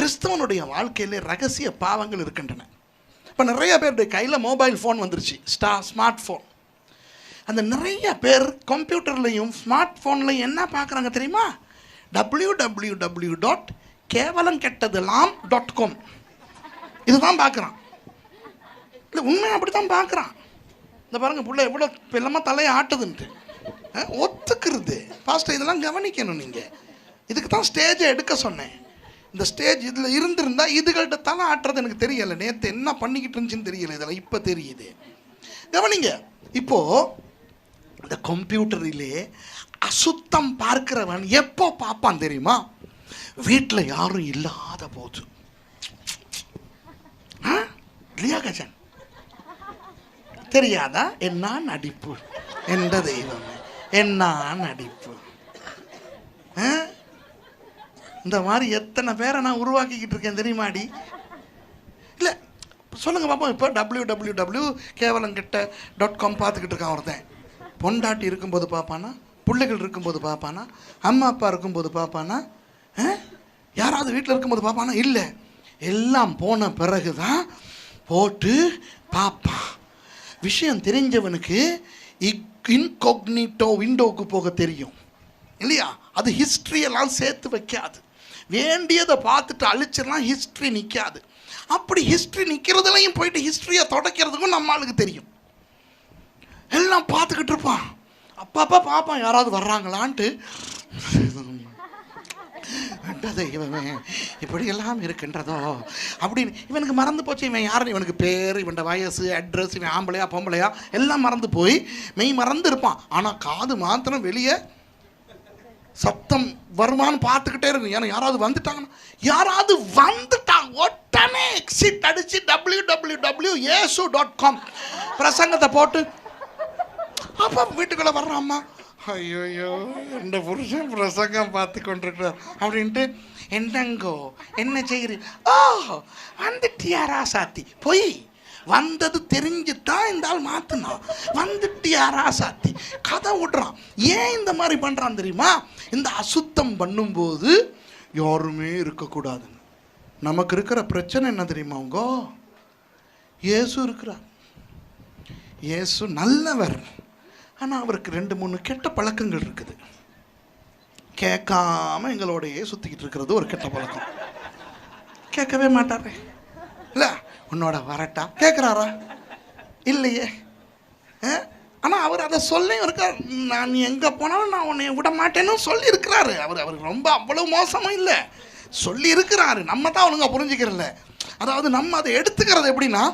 கிறிஸ்தவனுடைய வாழ்க்கையிலே ரகசிய பாவங்கள் இருக்கின்றன. இப்போ நிறைய பேருடைய கையில் மொபைல் ஃபோன் வந்துருச்சு, ஸ்மார்ட் ஃபோன். அந்த நிறைய பேர் கம்ப்யூட்டர்லையும் ஸ்மார்ட் ஃபோன்லையும் என்ன பார்க்குறாங்க தெரியுமா? www.kevalamkettadillam.com இதுதான் பார்க்குறான். இல்லை, உண்மை அப்படி தான் பார்க்குறான். இந்த பாருங்க, பிள்ளை எவ்வளோ பிள்ளமாக தலையை ஆட்டுதுன்ட்டு ஒத்துக்கிறது. பாஸ்டர், இதெல்லாம் கவனிக்கணும். நீங்கள் இதுக்கு தான் ஸ்டேஜை எடுக்க சொன்னேன். இந்த ஸ்டேஜ் இதில் இருந்திருந்தால் இதுகள்கிட்ட தலை ஆட்டுறது எனக்கு தெரியலை. நேற்று என்ன பண்ணிக்கிட்டு இருந்துச்சுன்னு தெரியல, இதெல்லாம் இப்போ தெரியுது. கவனிங்க. இப்போது இந்த கம்ப்யூட்டரிலே அசுத்தம் பார்க்கிறவன் எப்போ பார்ப்பான் தெரியுமா? வீட்டில் யாரும் இல்லாத போது. இல்லையா கஜன்? தெரியாதா? என்ன நடிப்பு, எந்த தெய்வம், என்ன நடிப்பு. இந்த மாதிரி எத்தனை பேரை நான் உருவாக்கிக்கிட்டு இருக்கேன் தெரியுமாடி? இல்லை, சொல்லுங்கள் பாப்போம். இப்போ www.kevalamketta.com பார்த்துக்கிட்டு இருக்கான் ஒருத்தன். பொண்டாட்டி இருக்கும்போது பார்ப்பானா? பிள்ளைகள் இருக்கும்போது பார்ப்பானா? அம்மா அப்பா இருக்கும்போது பார்ப்பானா? யாராவது வீட்டில் இருக்கும்போது பார்ப்பானா? இல்லை, எல்லாம் போன பிறகு தான் போட்டு பார்ப்பான். விஷயம் தெரிஞ்சவனுக்கு இன்காக்னிட்டோ விண்டோவுக்கு போக தெரியும் இல்லையா? அது ஹிஸ்ட்ரியெல்லாம் சேர்த்து வைக்காது. வேண்டியதை பார்த்துட்டு அழிச்சிடலாம், ஹிஸ்ட்ரி நிற்காது. அப்படி ஹிஸ்ட்ரி நிற்கிறதுலையும் போயிட்டு ஹிஸ்ட்ரியை தொடக்கிறதுக்கும் நம்ம ஆளுக்கு தெரியும். எல்லாம் பார்த்துக்கிட்டு இருப்பான். அப்பப்போ பார்ப்பான் யாராவது வர்றாங்களான்ட்டு. இவன் இப்படியெல்லாம் இருக்கின்றதோ அப்படின்னு இவனுக்கு மறந்து போச்சு. இவன் யாருன்னு இவனுக்கு பேர், இவன் வயசு, அட்ரஸ், இவன் ஆம்பளையா பொம்பளையா எல்லாம் மறந்து போய் மெய் மறந்து இருப்பான். ஆனால் காது மாத்திரம் வெளியே சத்தம் வருமானு பார்த்துக்கிட்டே இருக்கு. ஏன்னா யாராவது வந்துட்டாங்கன்னா, யாராவது வந்துட்டாங்க உடனே எக்ஸிட் அடிச்சு www.yesu.com பிரசங்கத்தை போட்டு அப்போ வீட்டுக்குள்ளே வர்றாம்மா, ஐயோயோ இந்த புருஷன் பிரசங்கம் பார்த்து கொண்டிருக்கிறார் அப்படின்ட்டு, என்னங்கோ என்ன செய்கிறீ? ஓ வந்துட்டியாரா சாத்தி? போய் வந்தது தெரிஞ்சுதான் இந்த ஆள் மாற்றினான். வந்துட்டியாரா சாத்தி கதை விடுறான். ஏன் இந்த மாதிரி பண்ணுறான் தெரியுமா? இந்த அசுத்தம் பண்ணும்போது யாருமே இருக்கக்கூடாதுன்னு. நமக்கு இருக்கிற பிரச்சனை என்ன தெரியுமா? அவங்க இயேசு இருக்கிறார். இயேசு நல்லவர். ஆனால் அவருக்கு 2-3 கெட்ட பழக்கங்கள் இருக்குது. கேட்காம எங்களோடையே சுற்றிக்கிட்டு இருக்கிறது ஒரு கெட்ட பழக்கம். கேட்கவே மாட்டாரே. இல்லை, உன்னோட வரட்டா கேட்குறாரா? இல்லையே. ஆனால் அவர் அதை சொல்லியும் இருக்கார். நான் எங்கே போனாலும் நான் உன்னை விட மாட்டேன்னு சொல்லி இருக்கிறாரு. அவருக்கு ரொம்ப அவ்வளவு மோசமும் இல்லை, சொல்லி இருக்கிறாரு. நம்ம தான் ஒழுங்கா புரிஞ்சுக்கிறல. அதாவது நம்ம அதை எடுத்துக்கிறது எப்படின்னா,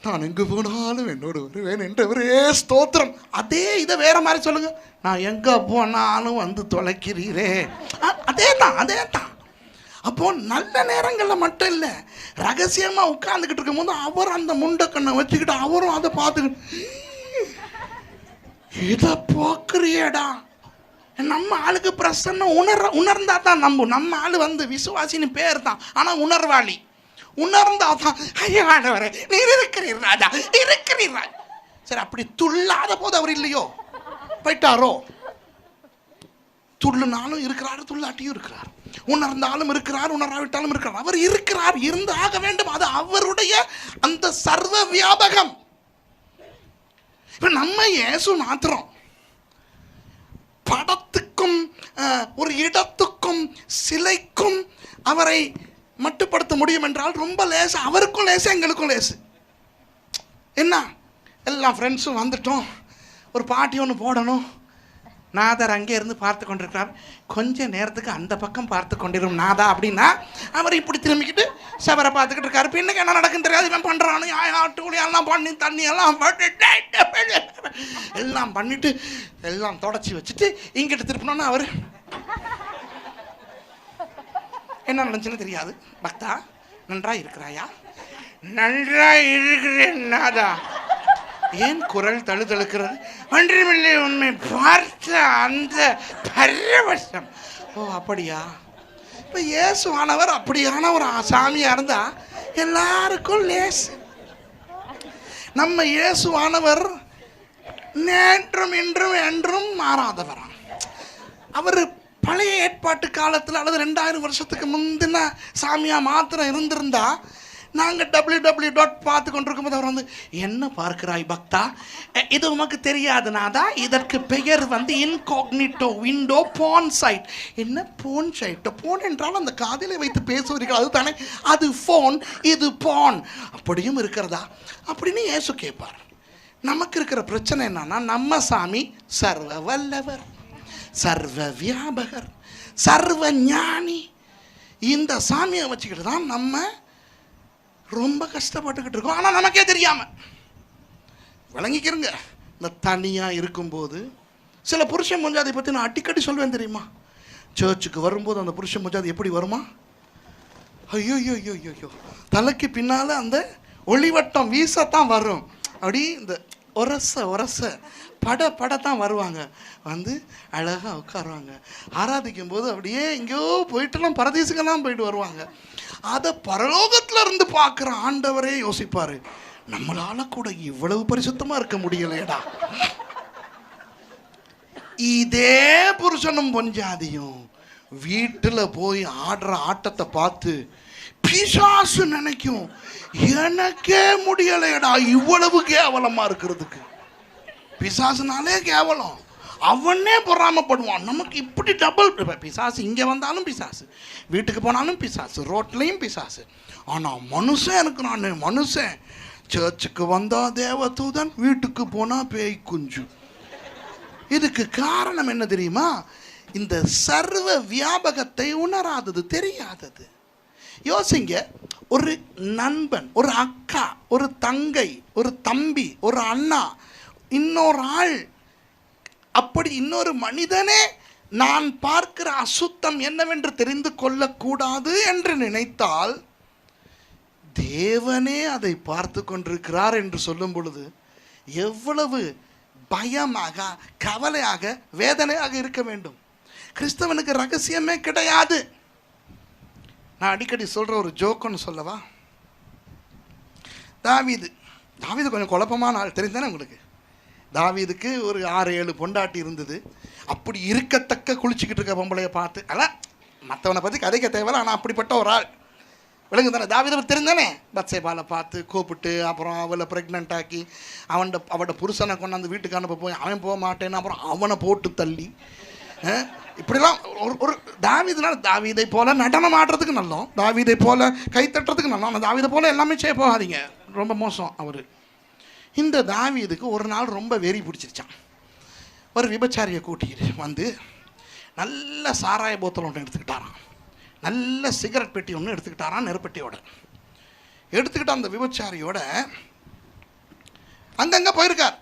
நான் எங்கே போனாலும் என்னோட வருவேன் என்றவரே ஸ்தோத்திரம். அதே இதை வேற மாதிரி சொல்லுங்க. நான் எங்கே போனாலும் வந்து தொலைக்கிறீரே, அதே தான். அப்போ நல்ல நேரங்களில் மட்டும் இல்லை, ரகசியமாக உட்கார்ந்துக்கிட்டு இருக்கும்போது அவர் அந்த முண்டக்கண்ணை வச்சுக்கிட்டு அவரும் அதை பார்த்துக்கிட்டு, இதை பார்க்குறியடா. நம்ம ஆளுக்கு பிரசன்னம் உணர்ந்தா தான் நம்ம ஆளு வந்து விசுவாசின்னு பேர் தான், ஆனால் உணர்வாளி. உணர்ந்தா தான் ஐயா ஆண்டவரே நீர் இருக்கிறீர் ராஜா, இருக்கிறீர் ராஜா. சரி, அப்படி துள்ளாத போது அவர் இல்லையோ, போயிட்டாரோ? துள்ளுனாலும் இருக்கிறார், துள்ளாட்டியும் இருக்கிறார். உணர்ந்தாலும் இருக்கிறார், உணராவிட்டாலும் இருக்கிறார். அவர் இருக்கிறார், இருந்து ஆக வேண்டும். அது அவருடைய அந்த சர்வ வியாபகம். இப்ப நம்ம இயேசு மாத்திரம் படத்துக்கும் ஒரு இடத்துக்கும் சிலைக்கும் அவரை மட்டுப்படுத்த முடியும் என்றால் ரொம்ப லேசு. அவருக்கும் லேசு, எங்களுக்கும் லேசு. என்ன, எல்லா ஃப்ரெண்ட்ஸும் வந்துட்டோம், ஒரு பார்ட்டி ஒன்று போடணும். நாதர் அங்கே இருந்து பார்த்து கொண்டிருக்கிறார். கொஞ்ச நேரத்துக்கு அந்த பக்கம் பார்த்து கொண்டிரும் நாதா அப்படின்னா அவர் இப்படி திரும்பிக்கிட்டு சவரை பார்த்துக்கிட்டு இருக்காரு. பின்னுக்கு என்ன நடக்குன்னு தெரியாது. இவன் பண்ணுறானு எல்லாம் பண்ணி தண்ணி எல்லாம் பண்ணிட்டு எல்லாம் தொடச்சி வச்சுட்டு இங்கிட்ட திருப்பினோன்னா அவர் என்ன நடந்துச்சுன்னு தெரியாது. பக்தா, நன்றா இருக்கிறாயா? நன்றா இருக்கிறேன் நாதா. ஏன் குரல் தழுதழுக்கிறது? ஒன்றுமில்லை, உண்மை பார்த்த அந்த பரவசம். ஓ அப்படியா? இப்போ இயேசுவானவர் அப்படியான ஒரு சாமியாக இருந்தால் எல்லாருக்கும் லேசு. நம்ம இயேசுவானவர் நேற்றும் இன்றும் என்றும் மாறாதவராம். அவர் பழைய ஏற்பாட்டு காலத்தில் அல்லது 2000 வருஷத்துக்கு முந்தின சாமியாக மாத்திரம் இருந்திருந்தா நாங்கள் www. பார்த்து கொண்டிருக்கும் போது அவர் வந்து, என்ன பார்க்கிறாய் பக்தா, இது உமக்கு தெரியாதுனாதா, இதற்கு பெயர் வந்து இன்காக்னிட்டோ விண்டோ போன் சைட். என்ன போன் சைட்டோ? போன் என்றால் அந்த காதில் வைத்து பேசுவீர்கள் அது தானே, அது ஃபோன், இது போன். அப்படியும் இருக்கிறதா அப்படின்னு இயேசு கேட்பார். நமக்கு இருக்கிற பிரச்சனை என்னன்னா, நம்ம சாமி சர்வ வல்லவர், சர்வ வியாபகர், சர்வ ஞானி. இந்த சாமியை வச்சுக்கிட்டு தான் நம்ம ரொம்ப கஷ்டப்பட்டுக்கிட்டு இருக்கோம். ஆனால் நமக்கே தெரியாமல் விளங்கிக்கிறங்க. இந்த தனியாக இருக்கும்போது சில புருஷன் முஞ்சாதை பற்றி நான் அடிக்கடி சொல்வேன் தெரியுமா. சர்ச்சுக்கு வரும்போது அந்த புருஷன் முஞ்சாது எப்படி வருமா, ஐயோ ஐயோ ஐயோ ஐயோ, தலைக்கு பின்னால் அந்த ஒளிவட்டம் வீசத்தான் வரும். அப்படி இந்த ஒரச படத்தான் வருவாங்க. வந்து அழகாக உட்காருவாங்க. ஆராதிக்கும் போது அப்படியே எங்கேயோ போயிட்டுலாம் பரதேசுக்கெல்லாம் போயிட்டு வருவாங்க. அதை பரலோகத்தில் இருந்து பார்க்குற ஆண்டவரே யோசிப்பார், நம்மளால கூட இவ்வளவு பரிசுத்தமாக இருக்க முடியலையடா. இதே புருஷனும் பொஞ்சாதியும் வீட்டில் போய் ஆடுற ஆட்டத்தை பார்த்து பிசாசு நினைக்கும், எனக்கே முடியலையடா இவ்வளவு கேவலமாக இருக்கிறதுக்கு. பிசாசுனாலே கேவலம், அவனே பொறாமப்படுவான். நமக்கு இப்படி டபுள் பிசாசு, இங்கே வந்தாலும் பிசாசு, வீட்டுக்கு போனாலும் பிசாசு, ரோட்லேயும் பிசாசு. ஆனால் மனுஷன் எனக்கு, நான் மனுஷன், சர்ச்சுக்கு வந்தா தேவதூதன், வீட்டுக்கு போனால் பேய் குஞ்சு. இதுக்கு காரணம் என்ன தெரியுமா? இந்த சர்வ வியாபகத்தை உணராதது, தெரியாதது. யோசிங்க, ஒரு நண்பன், ஒரு அக்கா, ஒரு தங்கை, ஒரு தம்பி, ஒரு அண்ணா, இன்னொரு ஆள், அப்படி இன்னொரு மனிதனே நான் பார்க்கிற அசுத்தம் என்னவென்று தெரிந்து கொள்ளக்கூடாது என்று நினைத்தால், தேவனே அதை பார்த்து கொண்டிருக்கிறார் என்று சொல்லும் பொழுது எவ்வளவு பயமாக, கவலையாக, வேதனையாக இருக்க வேண்டும். கிறிஸ்தவனுக்கு ரகசியமே கிடையாது. நான் அடிக்கடி சொல்கிற ஒரு ஜோக்குன்னு சொல்லவா. தாவீது கொஞ்சம் குழப்பமான ஆள், தெரிந்தானே உங்களுக்கு. தாவீதுக்கு ஒரு 6-7 பொண்டாட்டி இருந்தது. அப்படி இருக்கத்தக்க குளிச்சுக்கிட்டு இருக்க பொம்பளையை பார்த்து, அதான் மற்றவனை பற்றி கதைக்க தேவையில்ல, ஆனால் அப்படிப்பட்ட ஒரு ஆள் விலங்கு தானே. தாவீதை தெரிந்தானே. பத்சேபாலை பார்த்து கூப்பிட்டு, அப்புறம் அவளை ப்ரெக்னென்ட் ஆக்கி அவட புருஷனை கொண்டாந்து வீட்டுக்கு அனுப்ப போய் அவன் போக மாட்டேன்னு அப்புறம் அவனை போட்டு தள்ளி, இப்படிலாம் ஒரு தாவீதை போல நடனம் ஆடுறதுக்கு நல்லோம், தாவீதை போல கைத்தட்டுறதுக்கு நல்லோம், ஆனால் தாவீதை போல எல்லாமே செய்ய போகாதீங்க, ரொம்ப மோசம் அவர். இந்த தாவீதுக்கு ஒரு நாள் ரொம்ப வெறி பிடிச்சிருச்சான். ஒரு விபச்சாரியை கூட்டிக்கிட்டு வந்து நல்ல சாராய போத்தல் ஒன்று எடுத்துக்கிட்டாரான், நல்ல சிகரெட் பெட்டி ஒன்று எடுத்துக்கிட்டாரான், நெருப்பெட்டியோட எடுத்துக்கிட்டு அந்த விபச்சாரியோட அங்கங்கே போயிருக்கார்.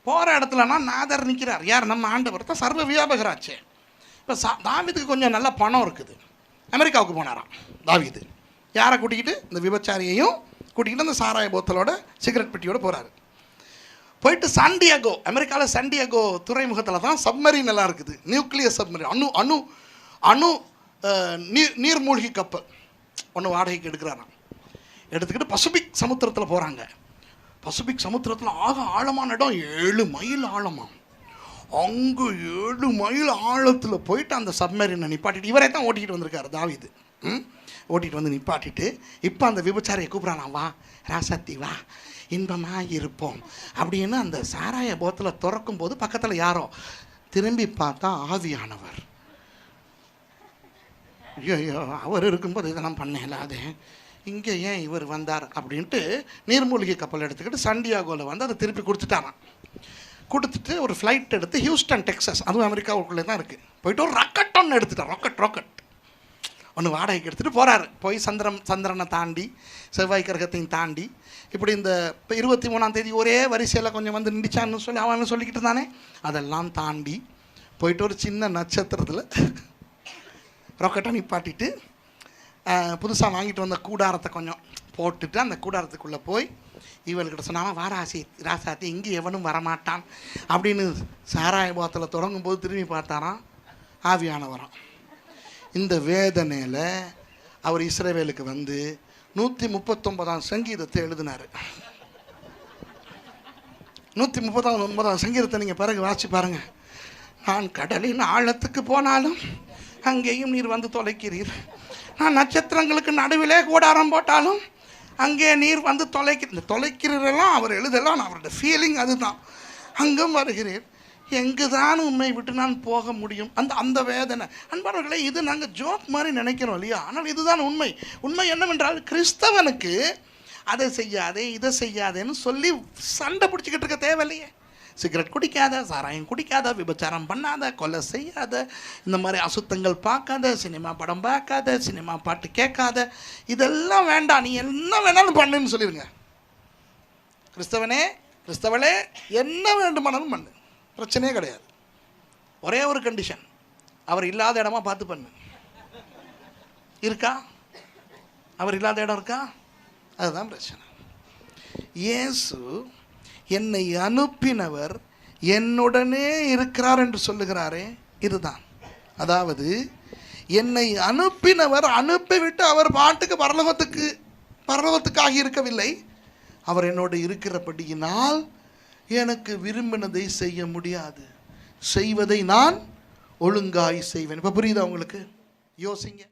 போகிற இடத்துலனா நாதர் நிற்கிறார். யார்? நம்ம ஆண்டவர் தான், சர்வ வியாபகராச்சே. இப்போ தாவீதுக்கு கொஞ்சம் நல்ல பணம் இருக்குது. அமெரிக்காவுக்கு போனாராம் தாவீது. யாரை கூட்டிக்கிட்டு? இந்த விபச்சாரியையும் கூட்டிக்கிட்டு அந்த சாராய போத்தலோட சிகரெட் பெட்டியோட போகிறாரு. போயிட்டு சாண்டியாகோ, அமெரிக்காவில் சாண்டியாகோ துறைமுகத்தில் தான் சப்மரீன் எல்லாம் இருக்குது, நியூக்ளியர் சப்மரீன், அணு நீர்மூழ்கி கப்பல் ஒன்று வாடகைக்கு எடுக்கிறாராம். எடுத்துக்கிட்டு பசிபிக் சமுத்திரத்தில் போகிறாங்க. பசிபிக் சமுத்திரத்தில் ஆக ஆழமான இடம், 7 மைல் ஆழமாக. அங்கே 7 மைல் ஆழத்தில் போயிட்டு அந்த சப்மரீனை நிப்பாட்டிட்டு, இவரே தான் ஓட்டிக்கிட்டு வந்திருக்காரு தாவீது. ஓட்டிகிட்டு வந்து நிப்பாட்டிட்டு, இப்போ அந்த விபச்சாரியை கூப்பிட்றானா, வா ராசத்தி வா, இன்பமாக இருப்போம் அப்படின்னு அந்த சாராய போத்தில் திறக்கும் போது பக்கத்தில் யாரோ, திரும்பி பார்த்தா ஆவியானவர். ஐயோ, அவர் இருக்கும்போது இதெல்லாம் பண்ணல, அது இங்கே ஏன் இவர் வந்தார் அப்படின்ட்டு நீர்மூழ்கி கப்பல் எடுத்துக்கிட்டு சாண்டியாகோவில் வந்து அதை திருப்பி கொடுத்துட்டாரான். கொடுத்துட்டு ஒரு ஃப்ளைட் எடுத்து ஹியூஸ்டன் டெக்ஸஸ், அதுவும் அமெரிக்காவுக்குள்ளே தான் இருக்குது, போயிட்டு ஒரு ராக்கெட் ஒன்று எடுத்துட்டார். ராக்கெட் ஒன்று வாடகைக்கு எடுத்துகிட்டு போகிறாரு. போய் சந்திரனை தாண்டி, செவ்வாய் கிரகத்தையும் தாண்டி, இப்படி இந்த இப்போ 23ஆம் தேதி ஒரே வரிசையில் கொஞ்சம் வந்து நின்றுச்சான்னு சொல்லி அவன் சொல்லிக்கிட்டு தானே, அதெல்லாம் தாண்டி போயிட்டு ஒரு சின்ன நட்சத்திரத்தில் ராக்கெட்டை நிப்பாட்டிட்டு புதுசாக வாங்கிட்டு வந்த கூடாரத்தை கொஞ்சம் போட்டுட்டு அந்த கூடாரத்துக்குள்ளே போய் இவள்கிட்ட சொன்னாலும், ராசாத்தி இங்கே எவனும் வரமாட்டான் அப்படின்னு சாராய பாத்தில் தொடங்கும்போது திரும்பி பார்த்தாராம், ஆவியானவரான். இந்த வேதனையில் அவர் இஸ்ரவேலுக்கு வந்து 139ஆம் சங்கீதத்தை எழுதினார். 139ஆம் சங்கீதத்தை நீங்கள் பிறகு வாசி பாருங்கள். நான் கடலின் ஆழத்துக்கு போனாலும் அங்கேயும் நீர் வந்து தொலைக்கிறீர். நான் நட்சத்திரங்களுக்கு நடுவிலே கூடாரம் போட்டாலும் அங்கே நீர் வந்து தொலைக்கிறதெல்லாம் அவர் எழுதலாம், அவருடைய ஃபீலிங் அதுதான். அங்கும் வருகிறீர், எங்கு தான் உண்மை விட்டு நான் போக முடியும்? அந்த வேதனை. அன்பானவர்களே, இது நாங்கள் ஜோக் மாதிரி நினைக்கிறோம் இல்லையா? ஆனால் இதுதான் உண்மை. உண்மை என்னவென்றால், கிறிஸ்தவனுக்கு அதை செய்யாதே இதை செய்யாதேன்னு சொல்லி சண்டை பிடிச்சிக்கிட்டு இருக்க தேவையில்லையே. சிகரெட் குடிக்காத, சாராயம் குடிக்காத, விபச்சாரம் பண்ணாத, கொலை செய்யாத, இந்த மாதிரி அசுத்தங்கள் பார்க்காத, சினிமா படம் பார்க்காத, சினிமா பாட்டு கேட்காத, இதெல்லாம் வேண்டாம், நீ என்ன வேணாலும் பண்ணுன்னு சொல்லிடுங்க. கிறிஸ்தவனே, கிறிஸ்தவளே, என்ன வேண்டுமானாலும் பண்ணு, பிரச்சனையே கிடையாது. ஒரே ஒரு கண்டிஷன், அவர் இல்லாத இடமா பார்த்து பண்ணு. இருக்கா? அவர் இல்லாத இடம் இருக்கா? அதுதான் பிரச்சனை. இயேசு என்னை அனுப்பினவர் என்னுடனே இருக்கிறார் என்று சொல்லுகிறாரே, இதுதான். அதாவது என்னை அனுப்பினவர் அனுப்பிவிட்டு அவர் பாட்டுக்கு பரலோகத்துக்காக இருக்கவில்லை. அவர் என்னோடு இருக்கிறபடியினால் எனக்கு விரும்பினதை செய்ய முடியாது, செய்வதை நான் ஒழுங்காய் செய்வேன். இப்போ புரியுதா உங்களுக்கு? யோசிங்க.